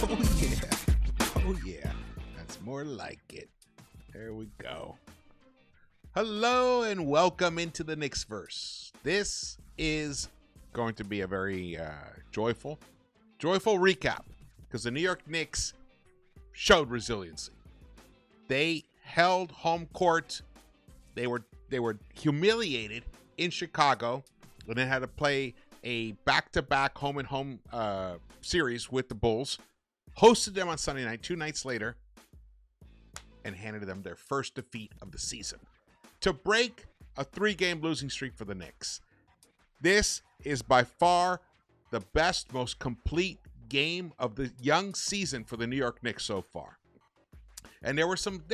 Oh, yeah. Oh, yeah. That's more like it. There we go. Hello and welcome into the Knicks-Verse. This is going to be a very joyful recap because the New York Knicks showed resiliency. They held home court. They were humiliated in Chicago and then had to play a back-to-back home-and-home series with the Bulls, hosted them on Sunday night, 2 nights later, and handed them their first defeat of the season to break a 3-game losing streak for the Knicks. This is by far the best, most complete game of the young season for the New York Knicks so far. And there were some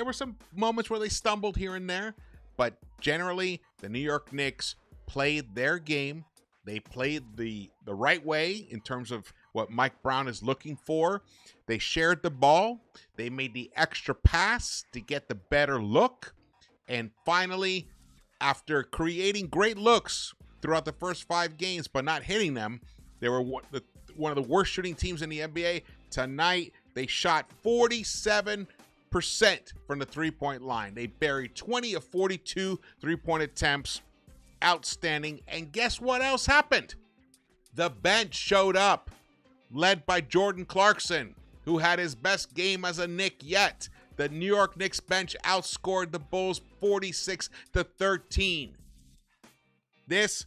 moments where they stumbled here and there, but generally the New York Knicks played their game. They played the right way in terms of what Mike Brown is looking for. They shared the ball. They made the extra pass to get the better look. And finally, after creating great looks throughout the first 5 games but not hitting them, they were one of the worst shooting teams in the NBA. Tonight, they shot 47% from the three-point line. They buried 20 of 42 three-point attempts. Outstanding. And guess what else happened? The bench showed up, led by Jordan Clarkson, who had his best game as a Knick yet. The New York Knicks bench outscored the Bulls 46-13. This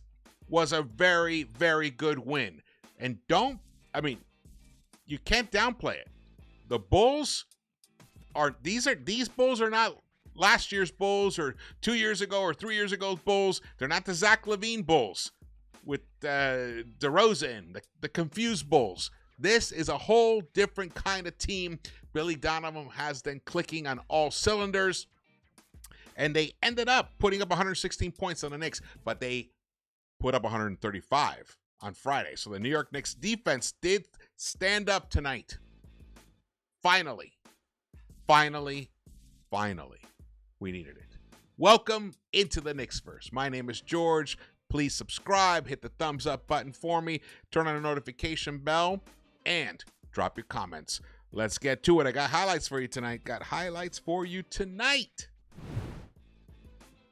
was a very, very good win. And you can't downplay it. The Bulls these Bulls are not last year's Bulls or 2 years ago or 3 years ago Bulls. They're not the Zach LaVine Bulls with DeRozan, the confused Bulls. This is a whole different kind of team. Billy Donovan has them clicking on all cylinders. And they ended up putting up 116 points on the Knicks, but they put up 135 on Friday. So the New York Knicks defense did stand up tonight. Finally. We needed it. Welcome into the Knicks-Verse. My name is George. Please subscribe, hit the thumbs up button for me, turn on the notification bell, and drop your comments. Let's get to it. I got highlights for you tonight.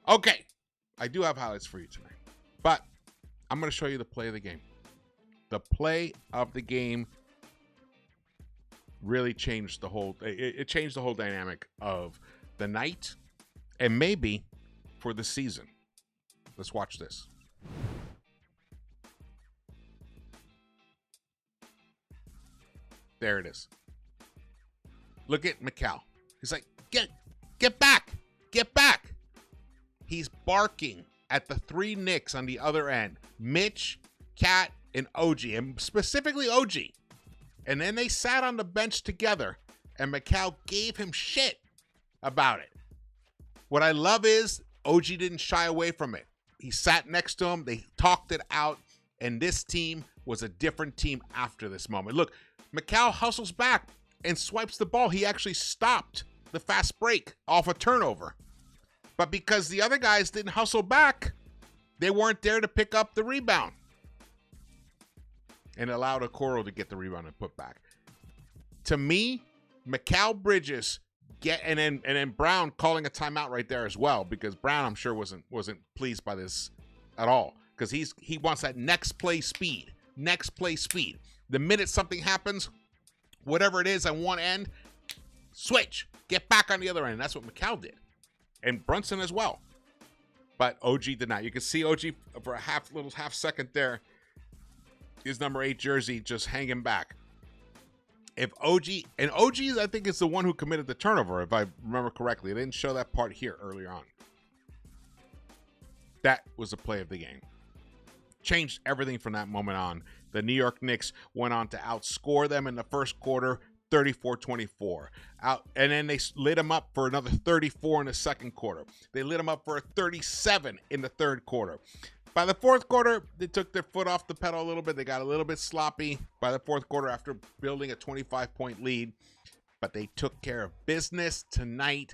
Okay, I do have highlights for you tonight, but I'm going to show you the play of the game. The play of the game really changed the whole dynamic of the night and maybe for the season. Let's watch this. There it is. Look at McCall. He's like, get back. He's barking at the 3 Knicks on the other end. Mitch, Cat, and OG, and specifically OG. And then they sat on the bench together, and McCall gave him shit about it. What I love is OG didn't shy away from it. He sat next to him. They talked it out, and this team was a different team after this moment. Look, McCall hustles back and swipes the ball. He actually stopped the fast break off a turnover. But because the other guys didn't hustle back, they weren't there to pick up the rebound. And allowed Okoro to get the rebound and put back. To me, Mikal Bridges and then Brown calling a timeout right there as well, because Brown, I'm sure, wasn't pleased by this at all, because he wants that next play speed. The minute something happens, whatever it is on one end, switch, get back on the other end. That's what Mikal did, and Brunson as well. But OG did not. You can see OG for a half second there. His number 8 jersey just hanging back. If OG, I think, is the one who committed the turnover, if I remember correctly. I didn't show that part here earlier on. That was the play of the game. Changed everything from that moment on. The New York Knicks went on to outscore them in the first quarter, 34-24. And then they lit them up for another 34 in the second quarter. They lit them up for a 37 in the third quarter. By the fourth quarter, they took their foot off the pedal a little bit. They got a little bit sloppy by the fourth quarter after building a 25-point lead. But they took care of business tonight.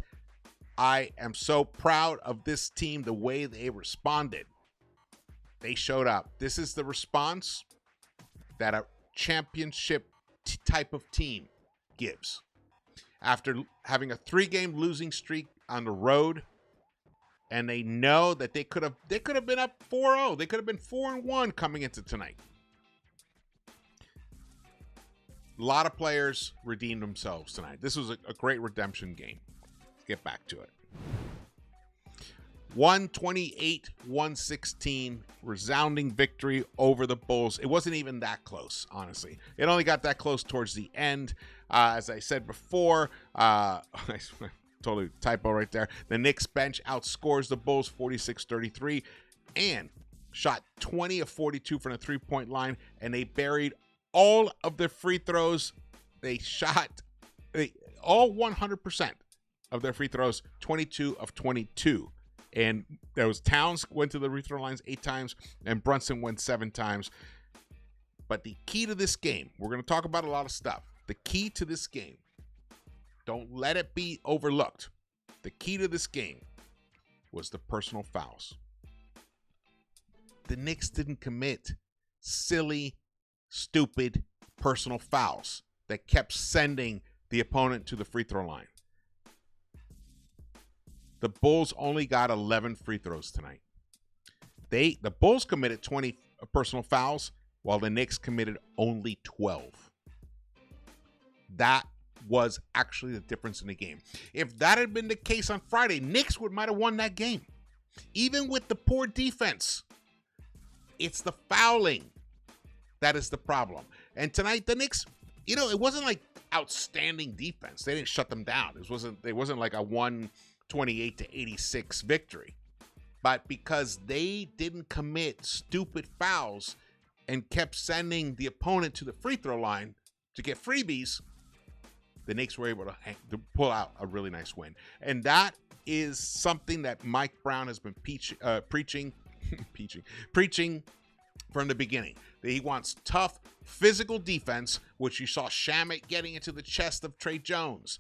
I am so proud of this team, the way they responded. They showed up. This is the response that a championship type of team gives. After having a 3-game losing streak on the road, and they know that they could have been up 4-0. They could have been 4-1 coming into tonight. A lot of players redeemed themselves tonight. This was a great redemption game. Let's get back to it. 128-116, resounding victory over the Bulls. It wasn't even that close, honestly. It only got that close towards the end. As I said before, totally typo right there. The Knicks bench outscores the Bulls 46-33 and shot 20 of 42 from the three-point line, and they buried all of their free throws. They shot all 100% of their free throws, 22 of 22. And there was Towns went to the free throw lines 8 times, and Brunson went 7 times. But the key to this game, we're going to talk about a lot of stuff. The key to this game, don't let it be overlooked. The key to this game was the personal fouls. The Knicks didn't commit silly, stupid personal fouls that kept sending the opponent to the free throw line. The Bulls only got 11 free throws tonight. The Bulls committed 20 personal fouls, while the Knicks committed only 12. That was actually the difference in the game. If that had been the case on Friday, Knicks might have won that game. Even with the poor defense, it's the fouling that is the problem. And tonight, the Knicks, it wasn't like outstanding defense. They didn't shut them down. It wasn't like a 128-86 victory. But because they didn't commit stupid fouls and kept sending the opponent to the free throw line to get freebies, the Knicks were able to pull out a really nice win. And that is something that Mike Brown has been preaching from the beginning. That he wants tough, physical defense, which you saw Shamet getting into the chest of Trey Jones.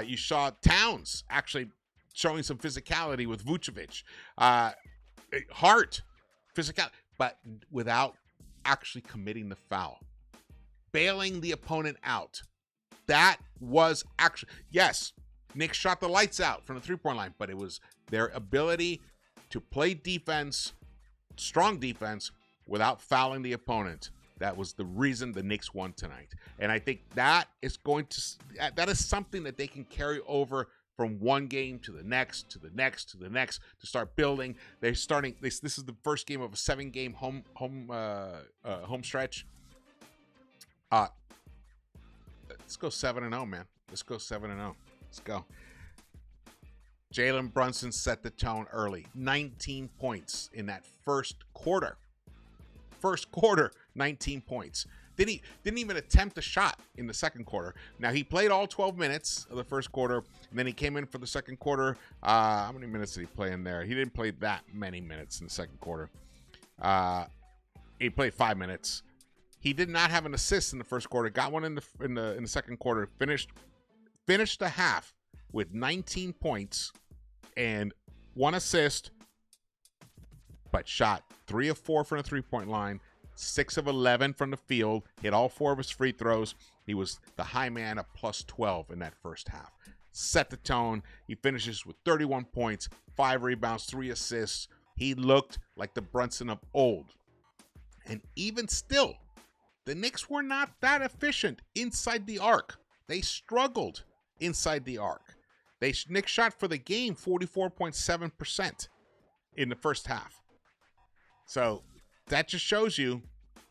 You saw Towns actually showing some physicality with Vucevic. Hart, physicality, but without actually committing the foul. Bailing the opponent out. That was actually, yes, Knicks shot the lights out from the three-point line, but it was their ability to play defense, strong defense, without fouling the opponent. That was the reason the Knicks won tonight. And I think that is something that they can carry over from one game to the next, to the next, to the next, to start building. They're starting, this is the first game of a 7-game home stretch. Let's go 7-0, man. Let's go 7-0. Let's go. Jalen Brunson set the tone early. 19 points in that first quarter. 19 points. Didn't even attempt a shot in the second quarter. Now, he played all 12 minutes of the first quarter, and then he came in for the second quarter. How many minutes did he play in there? He didn't play that many minutes in the second quarter. He played 5 minutes. He did not have an assist in the first quarter. Got one in the second quarter. Finished the half with 19 points and 1 assist, but shot 3 of 4 from the three-point line, 6 of 11 from the field, hit all 4 of his free throws. He was the high man of plus 12 in that first half. Set the tone. He finishes with 31 points, 5 rebounds, 3 assists. He looked like the Brunson of old. And even still, the Knicks were not that efficient inside the arc. They struggled inside the arc. Knicks shot for the game 44.7% in the first half. So that just shows you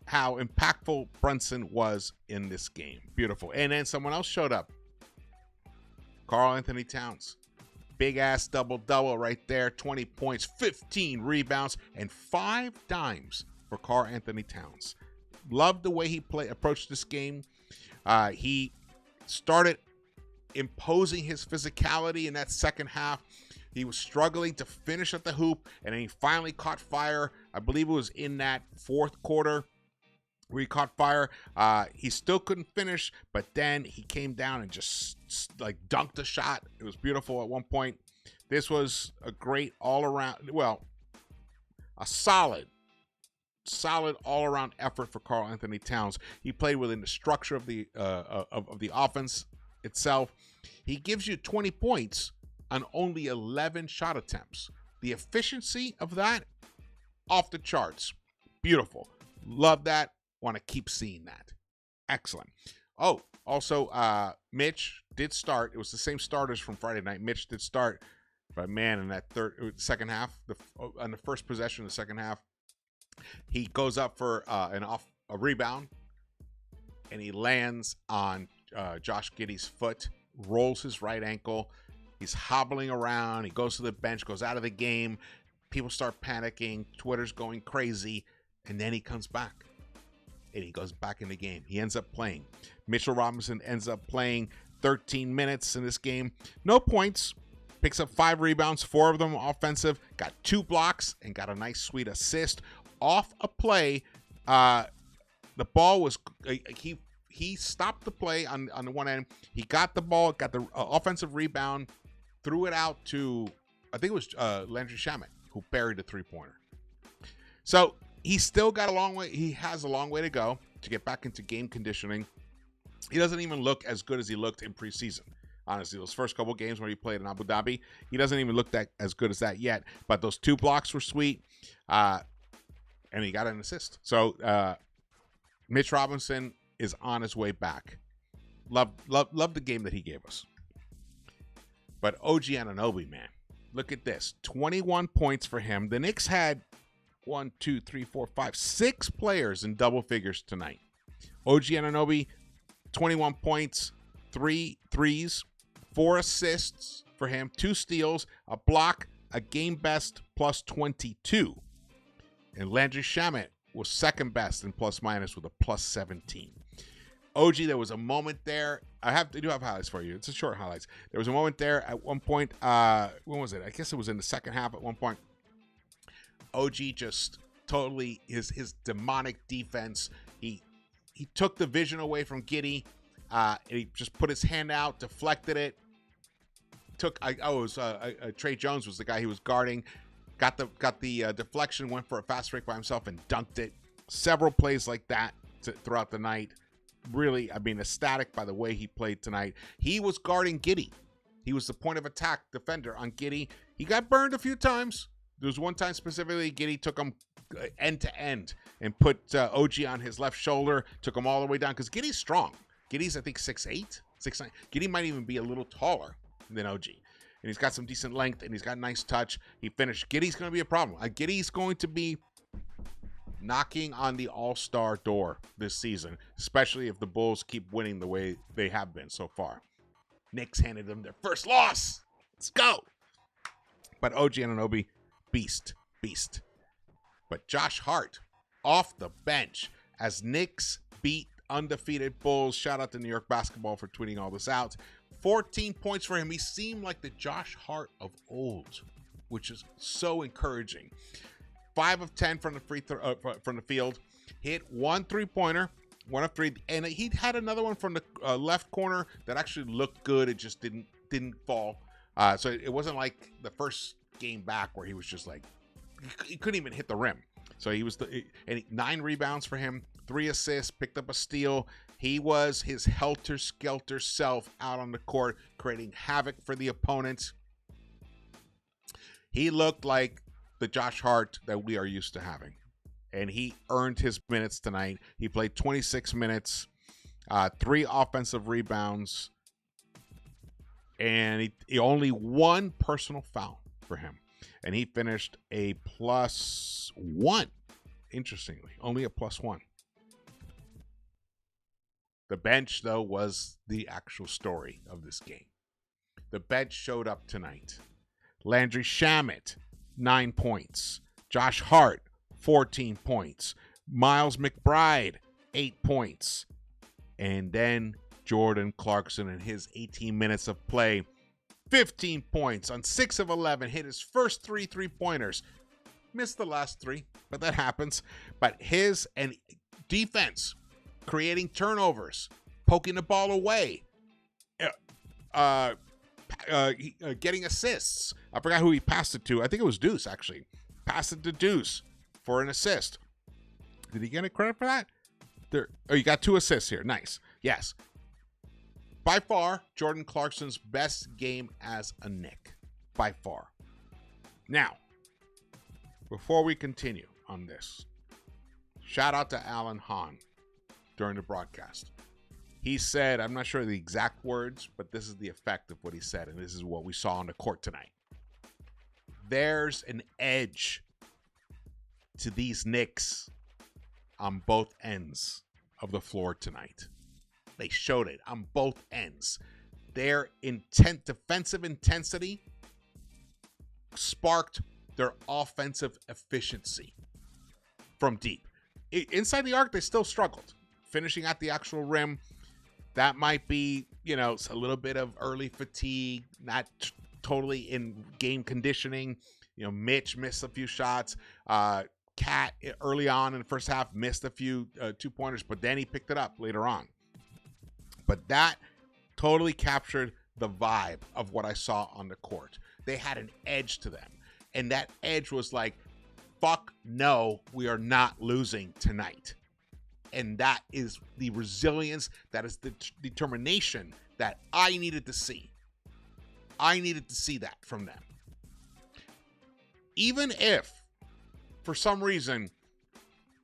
how impactful Brunson was in this game. Beautiful. And then someone else showed up. Karl-Anthony Towns. Big-ass double-double right there. 20 points, 15 rebounds, and 5 dimes for Karl-Anthony Towns. Loved the way he approached this game. He started imposing his physicality in that second half. He was struggling to finish at the hoop, and then he finally caught fire. I believe it was in that fourth quarter where he caught fire. He still couldn't finish, but then he came down and just like dunked a shot. It was beautiful at one point. This was a great all-around, a solid all-around effort for Karl-Anthony Towns. He played within the structure of the offense itself. He gives you 20 points on only 11 shot attempts. The efficiency of that, off the charts. Beautiful. Love that. Want to keep seeing that. Excellent. Oh, also, Mitch did start. It was the same starters from Friday night. Mitch did start. But, man, in that second half, on the first possession of the second half, he goes up for a rebound, and he lands on Josh Giddey's foot, rolls his right ankle. He's hobbling around. He goes to the bench, goes out of the game. People start panicking. Twitter's going crazy. And then he comes back. And he goes back in the game. He ends up playing. Mitchell Robinson ends up playing 13 minutes in this game. No points. Picks up 5 rebounds, 4 of them offensive. Got 2 blocks and got a nice, sweet assist. Off a play, the ball was... He stopped the play on the one end. He got the ball, got the offensive rebound, threw it out to, I think it was Landry Shamet, who buried the three-pointer. So he's still got a long way. He has a long way to go to get back into game conditioning. He doesn't even look as good as he looked in preseason. Honestly, those first couple games when he played in Abu Dhabi, he doesn't even look that as good as that yet. But those 2 blocks were sweet, and he got an assist. So Mitch Robinson is on his way back. Love the game that he gave us. But OG Anunoby, man, look at this. 21 points for him. The Knicks had 6 players in double figures tonight. OG Anunoby, 21 points, 3 threes, 4 assists for him, 2 steals, a block, a game best plus 22. And Landry Shamet was second best in plus minus with a plus 17. OG, there was a moment there. I do have highlights for you. It's a short highlights. There was a moment there at one point. When was it? I guess it was in the second half at one point. OG just totally his demonic defense. He took the vision away from Giddey. He just put his hand out, deflected it. Trey Jones was the guy he was guarding. Got the deflection, went for a fast break by himself and dunked it. Several plays like that throughout the night. Really, I mean, ecstatic by the way he played tonight. He was guarding Giddey. He was the point of attack defender on Giddey. He got burned a few times. There was one time specifically, Giddey took him end to end and put OG on his left shoulder, took him all the way down because Giddey's strong. Giddey's, I think, 6'8", 6'9". Giddey might even be a little taller than OG. And he's got some decent length, and he's got nice touch. He finished. Giddey's going to be a problem. Giddey's going to be knocking on the all-star door this season, especially if the Bulls keep winning the way they have been so far. Knicks handed them their first loss. Let's go. But OG Anunoby, beast. But Josh Hart, off the bench, as Knicks beat undefeated Bulls. Shout out to New York Basketball for tweeting all this out. 14 points for him. He seemed like the Josh Hart of old, which is so encouraging. 5 of 10 from the field. Hit 1 3-pointer, 1 of 3, and he had another one from the left corner that actually looked good. It just didn't fall. So it wasn't like the first game back where he was just like he couldn't even hit the rim. So he was 9 rebounds for him, 3 assists, picked up a steal. He was his helter-skelter self out on the court, creating havoc for the opponents. He looked like the Josh Hart that we are used to having. And he earned his minutes tonight. He played 26 minutes, 3 offensive rebounds, and he only 1 personal foul for him. And he finished a +1, interestingly. Only a +1. The bench, though, was the actual story of this game. The bench showed up tonight. Landry Shamet, 9 points. Josh Hart, 14 points. Miles McBride, 8 points. And then Jordan Clarkson in his 18 minutes of play, 15 points on 6 of 11, hit his first 3 3-pointers. Missed the last 3, but that happens. But his and defense, creating turnovers, poking the ball away, getting assists. I forgot who he passed it to. I think it was Deuce, actually. Passed it to Deuce for an assist. Did he get any credit for that? You got 2 assists here. Nice. Yes. by far, Jordan Clarkson's best game as a Knick. By far. Now, before we continue on this, shout out to Alan Hahn during the broadcast. He said, I'm not sure the exact words, but this is the effect of what he said, and this is what we saw on the court tonight. There's an edge to these Knicks on both ends of the floor tonight. They showed it on both ends. Their defensive intensity sparked their offensive efficiency from deep. Inside the arc, they still struggled. Finishing at the actual rim, that might be, a little bit of early fatigue, not totally in game conditioning. Mitch missed a few shots. Cat early on in the first half missed a few 2-pointers, but then he picked it up later on. But that totally captured the vibe of what I saw on the court. They had an edge to them. And that edge was like, fuck no, we are not losing tonight. And that is the resilience, that is the determination that I needed to see. I needed to see that from them. Even if, for some reason,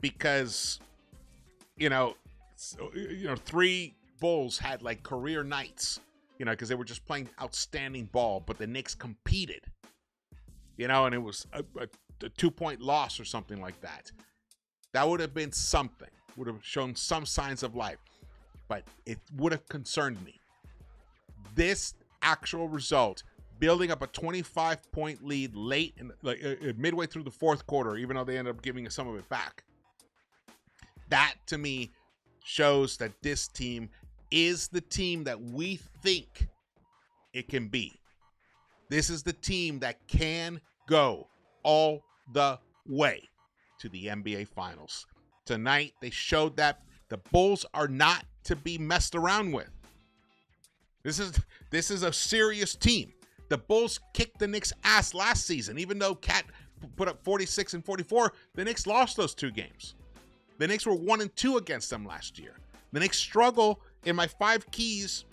because, three Bulls had like career nights, because they were just playing outstanding ball, but the Knicks competed, and it was a 2-point loss or something like that. That would have been something, would have shown some signs of life, but it would have concerned me. This actual result, building up a 25-point lead late, midway through the fourth quarter, even though they ended up giving some of it back, that to me shows that this team is the team that we think it can be. This is the team that can go all the way to the NBA Finals. Tonight, they showed that the Bulls are not to be messed around with. This is a serious team. The Bulls kicked the Knicks' ass last season. Even though Cat put up 46 and 44, the Knicks lost those 2 games. The Knicks were 1-2 against them last year. The Knicks struggle in my 5 keys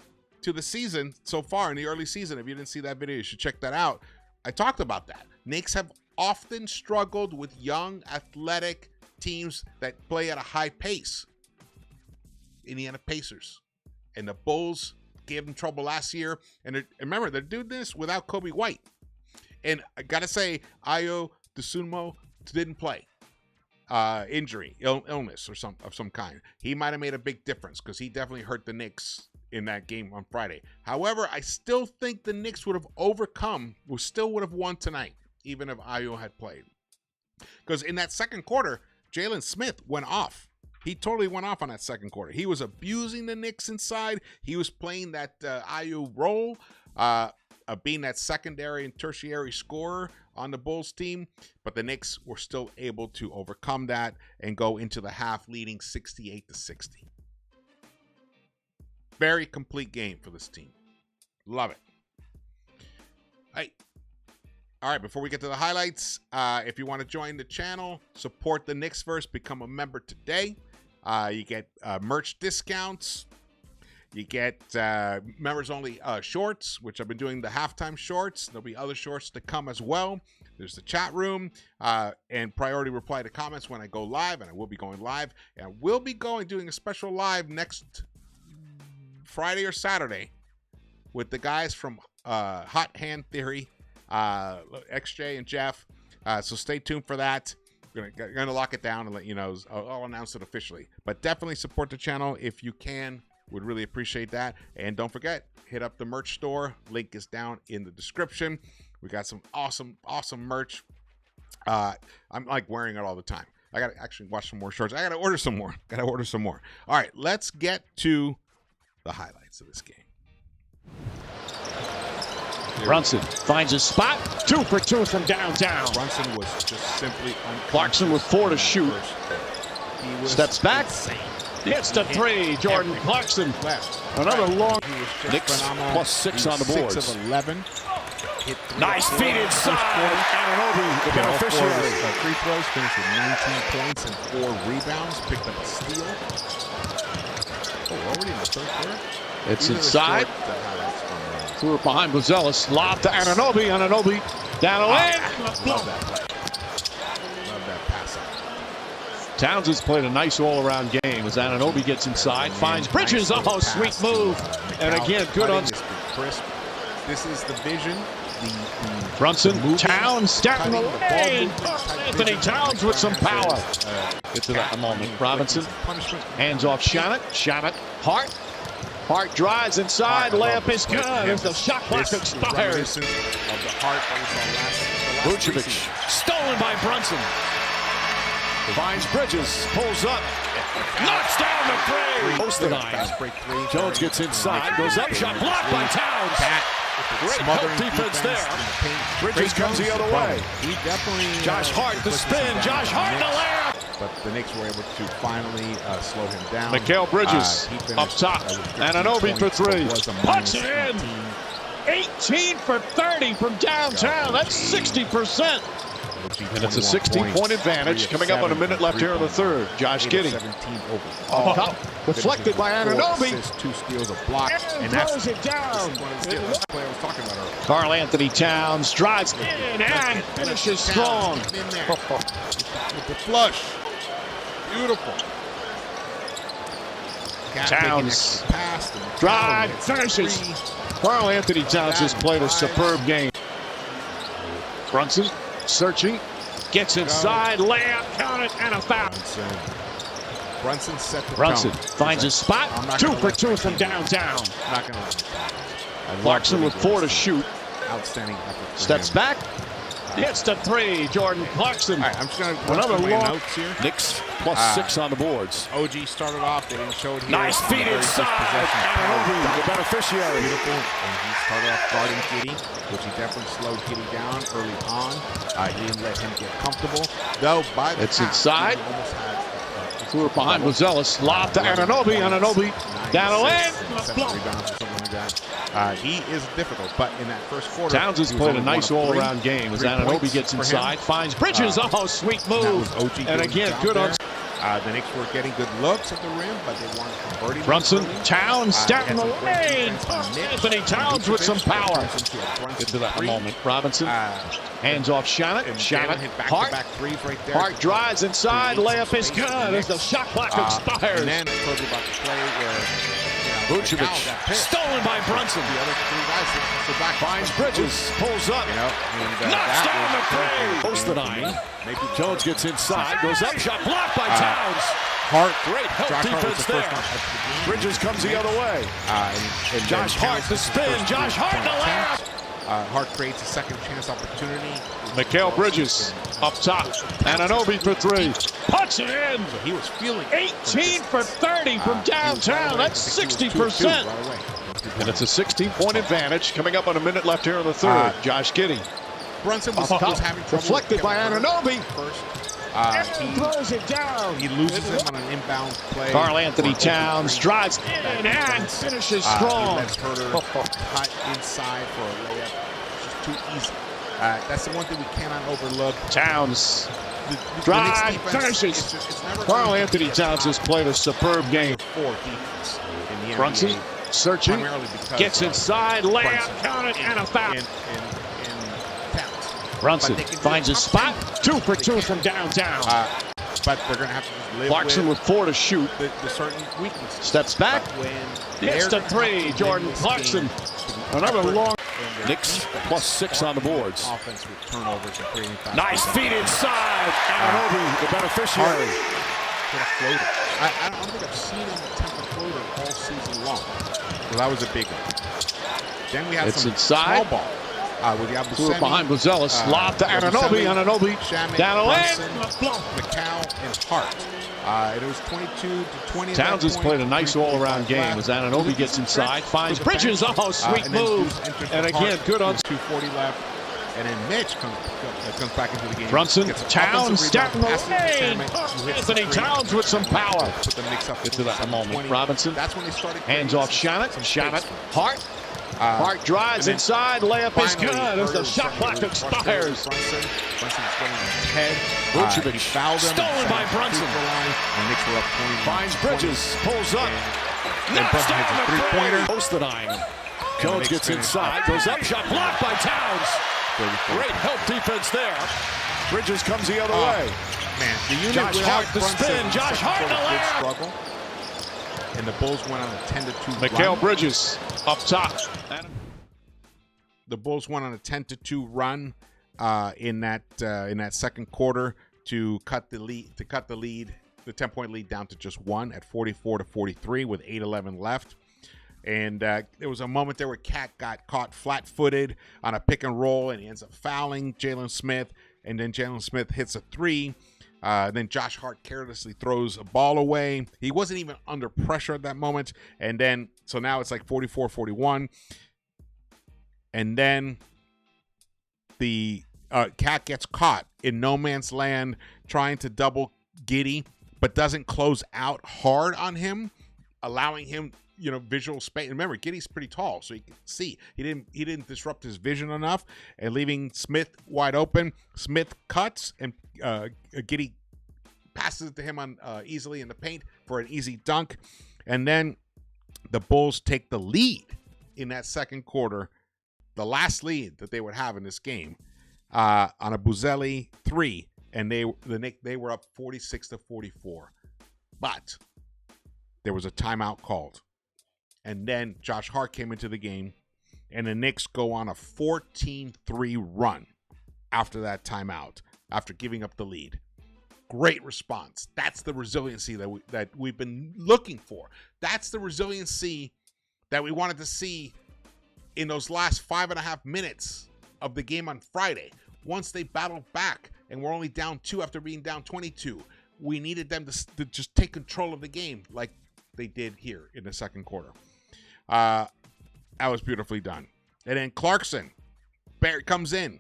to the season so far in the early season. If you didn't see that video, you should check that out. I talked about that. Knicks have often struggled with young, athletic teams that play at a high pace. Indiana Pacers. And the Bulls gave them trouble last year. And remember, they're doing this without Kobe White. And I got to say, Ayo Dosunmu didn't play. Injury, illness of some kind. He might have made a big difference because he definitely hurt the Knicks in that game on Friday. However, I still think the Knicks would have won tonight, even if Ayo had played. Because in that second quarter, Jalen Smith went off. He totally went off on that second quarter. He was abusing the Knicks inside. He was playing that Ayo role, being that secondary and tertiary scorer on the Bulls team, but the Knicks were still able to overcome that and go into the half leading 68-60. Very complete game for this team. Love it. All right, before we get to the highlights, if you want to join the channel, support the Knicks-Verse, become a member today. You get merch discounts. You get members-only shorts, which I've been doing the halftime shorts. There'll be other shorts to come as well. There's the chat room and priority reply to comments when I go live, and I will be going live. And I will be doing a special live next Friday or Saturday with the guys from Hot Hand Theory, XJ and Jeff. So stay tuned for that. We're gonna lock it down and let you know. I'll announce it officially. But definitely support the channel if you can. Would really appreciate that. And don't forget, hit up the merch store. Link is down in the description. We got some awesome merch. I'm like wearing it all the time. I gotta actually watch some more shorts. I gotta order some more. All right, let's get to the highlights of this game. Brunson finds a spot. 2 for 2 from downtown. Brunson was just simply unconscious. Clarkson with 4 to shoot. Steps back. Hits the 3. Jordan Clarkson. Another long. Knicks +6 on the boards. 6 of 11. Nice feed inside. Anunoby, the beneficiary. Free throws, finished with 19 points and 4 rebounds. Picked up a steal. Oh, already in the third quarter? It's inside. Threw it behind Buzelis. Lob to Anunoby. Anunoby down the lane. Love that play. Love that pass out. Towns has played a nice all-around game as Anunoby gets inside, finds Bridges. Oh, sweet move. And again, good on. This is the vision. Brunson, Towns down the lane. Anthony Towns with some power. Get to that in a moment. Robinson, hands off Shannon. Shannon, Hart. Hart drives inside. Layup is good as the shot clock expires. Vucevic, stolen by Brunson. Finds Bridges, pulls up, knocks down the three. Post the nine. Jones gets inside, goes up, shot blocked by Towns. Great help defense there. Bridges comes the other way. Josh Hart, the spin. Josh Hart, the layup. But the Knicks were able to finally slow him down. Mikal Bridges up top. Anunoby for three. Puts it in. 18 for 30 from downtown. That's 60%. And it's a 16-point advantage coming up on a minute left here in the third. Josh Giddey. Deflected by Anunoby. 2 steals, a block, and throws it down. Karl Anthony Towns drives in and finishes strong. With the flush. Beautiful. Towns drive, finishes. Karl Anthony Towns has played a superb game. Brunson searching, gets inside, layup, count it, and a foul. Brunson set the Brunson tone. finds his spot, 2 for 2 from downtown. Not gonna let him. Clarkson with 4 to shoot. Outstanding effort. Steps back, hits the three. Jordan Clarkson. All right, I'm just gonna go another through my long. notes here. Knicks plus 6 on the boards. OG started off. They didn't show it here. Nice feed inside. Anunoby, the beneficiary. Beautiful. And he started off guarding Giddey, which he definitely slowed Giddey down early on. He didn't let him get comfortable. Though by the it's half, inside. Giddey almost had threw it behind Buzelis. Lob to Anunoby. Anunoby down the lane. 7 rebounds or something like that. He is difficult, but in that first quarter, Towns has played a nice all-around game as Anunoby gets inside, finds Bridges. Oh, sweet move. And again, good on. The Knicks were getting good looks at the rim, but they weren't converting. Brunson, Towns down the lane. Anthony Towns with some power. Get to that in a moment. Robinson, hands off Shannon. Shannon, Hart. Hart drives inside. Layup is good as the shot clock expires. And then I told you about the play where Vucevic, stolen by Brunson. The other 3 guys finds Bridges, pulls up, knocks down the three. Post the nine. Jones gets inside, goes up, shot blocked by Towns. Hart, great help defense there. Bridges comes the other way. And Josh Hart, the spin. Josh Hart, the layup. Hart creates a second chance opportunity. Mikal Bridges up top. Anunoby for 3. Puts it in. So he was feeling 18 for 30 from downtown. That's 60%. And it's a 16-point advantage coming up on a minute left here in the third. Josh Giddey. Brunson was having trouble. Deflected by Anunoby. He throws it down. He loses him on an inbound play. Karl Anthony Towns drives in and finishes strong. He lets Herter cut inside for a layup. It's just too easy. That's the one thing we cannot overlook. Towns drive, finishes. Karl Anthony Towns has played a superb game. Brunson searching, gets inside, layup, count it, and a foul. Brunson finds his spot, 2 for 2 from downtown. But they're going to have to just live Clarkson with 4 to shoot. The certain weaknesses. Steps back, hits the three. Jordan Clarkson, another long. Knicks plus 6 on the boards. Offensive turnovers and creating fast. Nice feed inside. Anunoby, the beneficiary. I don't think I've seen him attempt a floater all season long. So that was a big one. Then we have some inside. small ball. With the threw it behind Buzelis. Lob to Anunoby. Anunoby down the lane. Mikal and Hart. It was 22 to 20. Towns has played a nice all-around game as Anunoby gets inside, finds Bridges. Oh, sweet move. And again, good on. 2:40 left. And then Mitch comes back into the game. Brunson, Towns down the lane. Anthony Towns with some power. Put the Knicks up. Get to that in a moment. Robinson, that's when they started. hands off Shannon. Shannon, Hart. Hart drives inside, layup is good as the shot clock expires. Brunson's getting his head. Vucevic, He fouled him. stolen by Brunson. The Knicks were up 20. Finds Bridges, pulls up, Knocks Brunson hits down a the three-pointer. Postgame. Jones gets inside, goes up, shot blocked by Towns. Great help defense there. Bridges comes the other way. Man, the unit Josh without Hart, the Brunson spin. Josh Hart in the layup. struggle. And the Bulls went on a 10-2 Mikal run. Bridges up top. The Bulls went on a 10-2 run in that second quarter to cut the lead, the 10-point lead down to just one at 44-43 with 8:11 left. And there was a moment there where Cat got caught flat-footed on a pick and roll, and he ends up fouling Jalen Smith. And then Jalen Smith hits a three. Then Josh Hart carelessly throws a ball away. He wasn't even under pressure at that moment. And then, so now it's like 44-41. And then the Cat gets caught in no man's land trying to double Giddey, but doesn't close out hard on him, allowing him, visual space. Remember, Giddey's pretty tall, so he can see. He didn't disrupt his vision enough, and leaving Smith wide open. Smith cuts, and Giddey passes it to him on easily in the paint for an easy dunk. And then the Bulls take the lead in that second quarter, the last lead that they would have in this game, on a Buzelli three, and they were up 46-44. But there was a timeout called. And then Josh Hart came into the game, and the Knicks go on a 14-3 run after that timeout, after giving up the lead. Great response. That's the resiliency that we've been looking for. That's the resiliency that we wanted to see in those last 5.5 minutes of the game on Friday. Once they battled back and were only down 2 after being down 22, we needed them to just take control of the game like they did here in the second quarter. That was beautifully done. And then Clarkson comes in,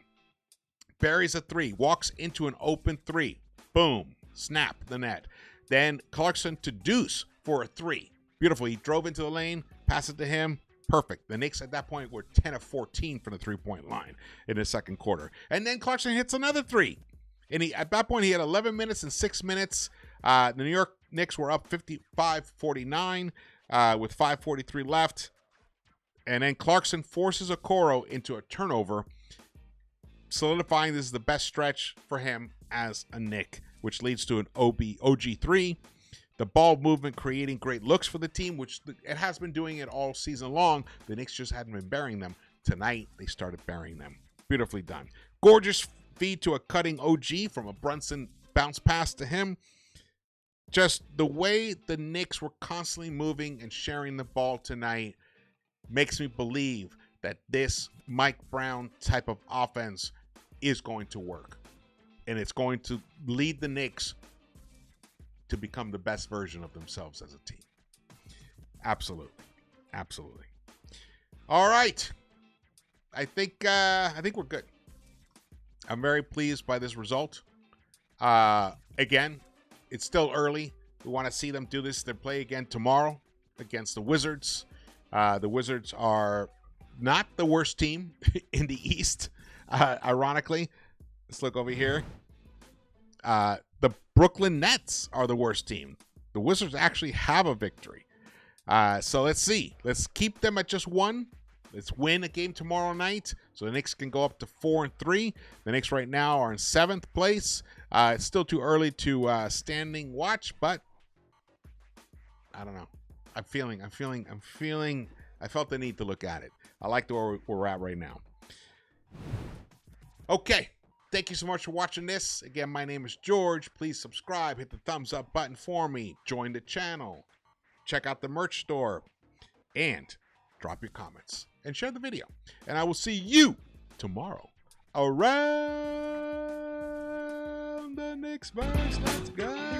buries a three, walks into an open three. Boom, snap the net. Then Clarkson to Deuce for a three. Beautiful. He drove into the lane, passed it to him. Perfect. The Knicks at that point were 10 of 14 from the three-point line in the second quarter. And then Clarkson hits another three. And at that point, he had 11 minutes and 6 minutes. The New York Knicks were up 55-49 with 5:43 left. And then Clarkson forces Okoro into a turnover, solidifying this is the best stretch for him as a Knick, which leads to an OG3. The ball movement creating great looks for the team, which it has been doing it all season long. The Knicks just hadn't been burying them. Tonight, they started burying them. Beautifully done. Gorgeous feed to a cutting OG from a Brunson bounce pass to him. Just the way the Knicks were constantly moving and sharing the ball tonight makes me believe that this Mike Brown type of offense is going to work. And it's going to lead the Knicks to become the best version of themselves as a team. Absolutely. Absolutely. All right. I think we're good. I'm very pleased by this result. Again, it's still early. We want to see them do this. They play again tomorrow against the Wizards. The Wizards are not the worst team in the East, ironically. Let's look over here. The Brooklyn Nets are the worst team. The Wizards actually have a victory. So let's see. Let's keep them at just one. Let's win a game tomorrow night so the Knicks can go up to 4-3. The Knicks right now are in 7th place. It's still too early to standing watch, but I don't know. I felt the need to look at it. I like where we're at right now. Okay. Thank you so much for watching this. Again, my name is George. Please subscribe, hit the thumbs up button for me, join the channel, check out the merch store, and drop your comments and share the video. And I will see you tomorrow around the Knicks-Verse. Let's go.